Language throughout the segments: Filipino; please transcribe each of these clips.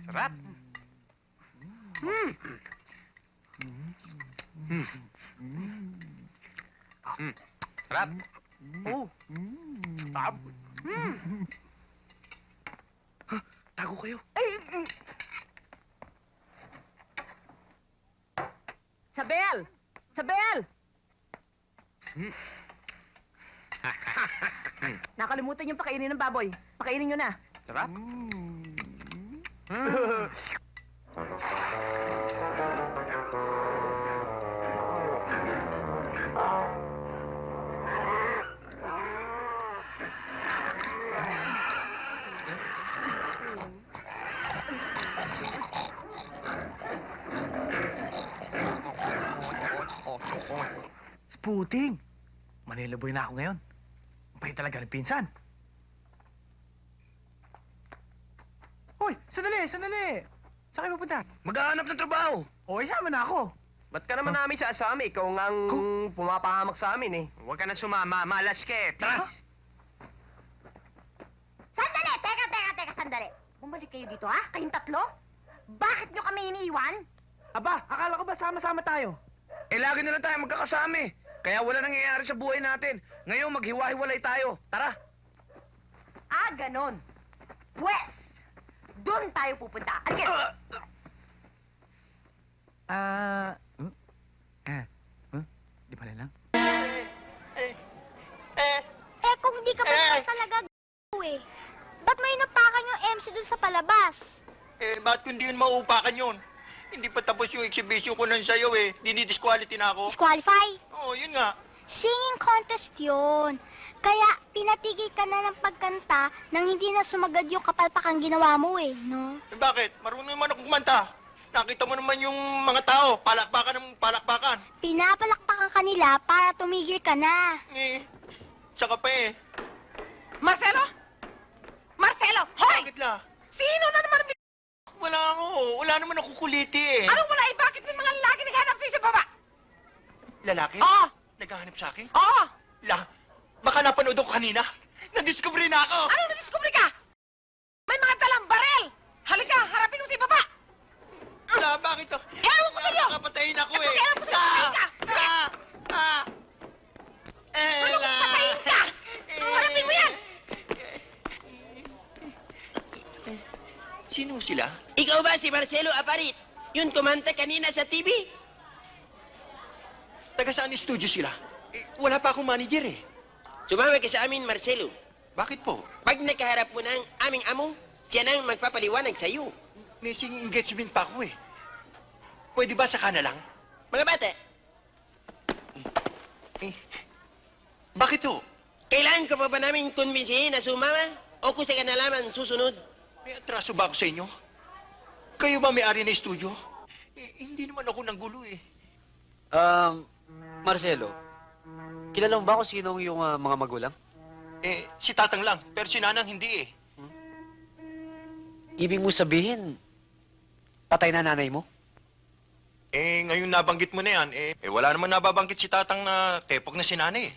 Sarap. Sarap. Oh. Sarap. Tago kayo. Sabel! Sabel! Nakalimutan yung pakainin ng baboy. Pakainin nyo na. Sarap. Puting. Manilaboy na ako ngayon. Pahit talaga ng pinsan. Hoy, sandali, sandali. Saan kayo pupunta? Maghahanap ng trabaho. O, isama na ako. Ba't ka naman namin sa asami? Ikaw nga ang pumapahamak sa amin eh. Huwag ka nang sumama. Malas ka eh. Tras! Sandali! Teka, sandali. Bumalik kayo dito, ha? Kayong tatlo? Bakit nyo kami iniiwan? Aba, akala ko ba sama-sama tayo? Eh, lagi na lang tayo magkakasami. Kaya wala nangyayari sa buhay natin. Ngayon, maghiwa-hiwalay tayo. Tara! Ah, ganon. Pwes, doon tayo pupunta. Alin? Di pala lang. Eh, kung di ka ba talaga eh, ba't may napakan yung MC dun sa palabas? Eh, bakit kung di yun mauupakan yun? Hindi pa tapos yung exhibition ko nun sa'yo eh. Dinidisquality na ako. Disqualify? Oo, yun nga. Singing contest yun. Kaya pinatigil ka na ng pagkanta nang hindi na sumagad yung kapalpakang ginawa mo eh, no? Eh, bakit? Marunong naman ako kumanta. Nakita mo naman yung mga tao, palakpakan ng palakpakan. Pinapalakpakan kanila para tumigil ka na. Eh, saka pa eh. Marcelo! Marcelo! Hoy! Bakit la? Sino na naman ang Wala ako. Wala naman akong kuliti eh. Anong wala eh? Bakit may mga lalaki naghanap sa'yo sa baba? Lalaki? Oo! Naghahanap sa akin? Oo! La, baka napanood ako kanina. Nadiscovery na ako. Ano na-discover ka? May mga dalang barel! Halika, harapin mo sa baba! La, bakit to? Ewan ko sa'yo! Nakapatayin ako Eh, eh. pakialam ko sa'yo, patayin ka! Ano La. kung patayin ka? Harapin mo yan! Sino sila? Ikaw ba si Marcelo Aparit? Yun kumanta kanina sa TV? Taga saan studio sila? Eh, wala pa akong manager eh. Sumama ka sa amin, Marcelo. Bakit po? Pag nakaharap mo ng aming amo, siya nang magpapaliwanag sa iyo. May singing engagement pa ako eh. Pwede ba saka na lang? Mga bata, Eh, bakit to? kailangan ka pa ba namin kumbinsihin na sumama? O kung sa kanalaman susunod? May atraso ba ako sa inyo? Kayo ba may-ari na studio? Eh, hindi naman ako nanggulo eh. Marcelo, kilala mo ba kung sinong yung mga magulang? Eh, si Tatang lang, pero si Nanang hindi eh. Ibig mo sabihin, patay na nanay mo? Eh, ngayon nabanggit mo na yan, wala naman nababanggit si Tatang na tepok na si Nanay eh.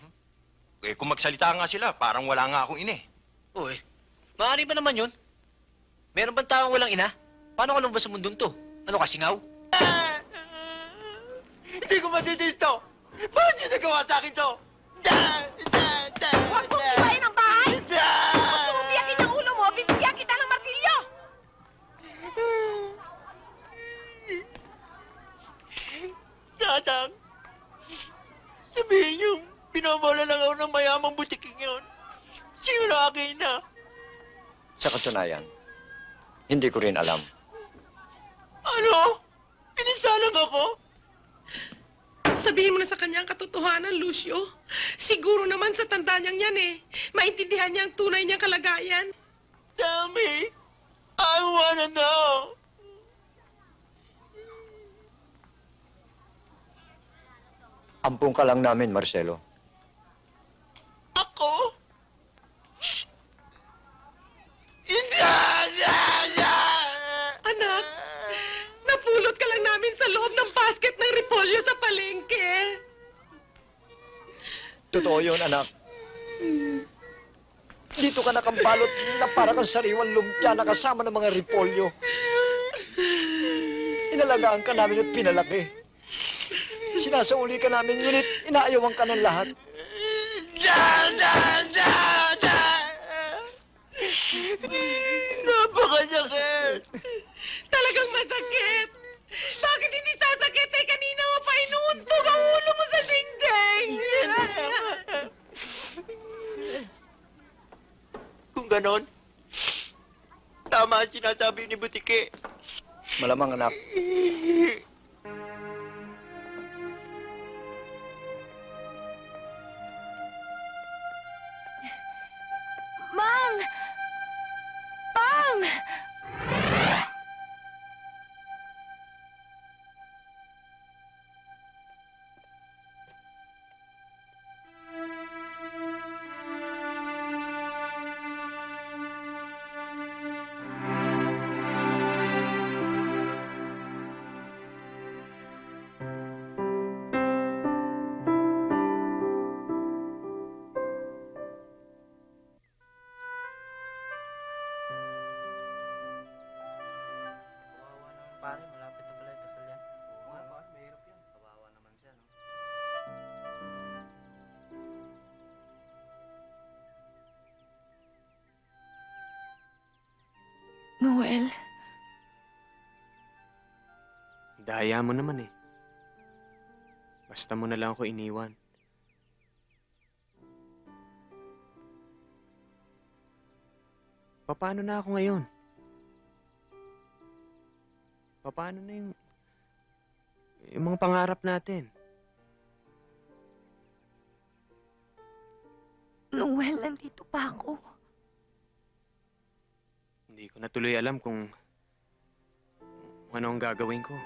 Eh, kung magsalita nga sila, parang wala nga akong ina eh. Uy, maaari ba naman yun? Meron bang taong walang ina? Paano ka lumabas sa mundong to? Ano ka, singaw? Hindi ko matitiis to! Bakit niyo nagawa sa akin to? Huwag mong ibahin ang bahay! Gusto mo biyakin ang ulo mo, bibigyan kita ng martilyo! Tatang, sabihin niyo, binobola lang ako ng mayamang butiking yun. Sino na akin na? Sa katunayan, hindi ko rin alam. Ano? Pinisalang ako? Sabihin mo na sa kanya ang katotohanan, Lucio. Siguro naman sa tanda niyang yan eh. Maintindihan niya ang tunay niyang kalagayan. Tell me. I wanna know. Ampung ka lang namin, Marcelo. Ako? Anak, napulot ka lang namin sa loob ng basket ng repolyo sa palengke. Totoo yun, anak. Dito ka nakambalot na para kang sariwang lumpia na kasama ng mga repolyo. Inalagaan ka namin at pinalaki. Sinasauli ka namin, ngunit inaayawan ka ng lahat. Napakanyakit! Talagang masakit. Bakit hindi sasakit? Eh, kanina mo pa inuuntog ang ulo mo sa dingding. Kung ganon, tama ang sinasabi ni Butike. Malamang anak, Mang! Pang! Noel, Daya mo naman eh. Basta mo na lang ako iniwan. Paano na ako ngayon? Paano na yung mga pangarap natin? Noel, nandito pa ako. Hindi ko na tuloy alam kung ano ang gagawin ko.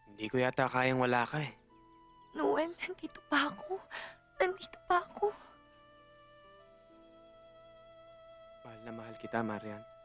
Hindi ko yata kayang wala ka eh. Noel, nandito pa ako. Nandito pa ako. Mahal na mahal kita, Marian.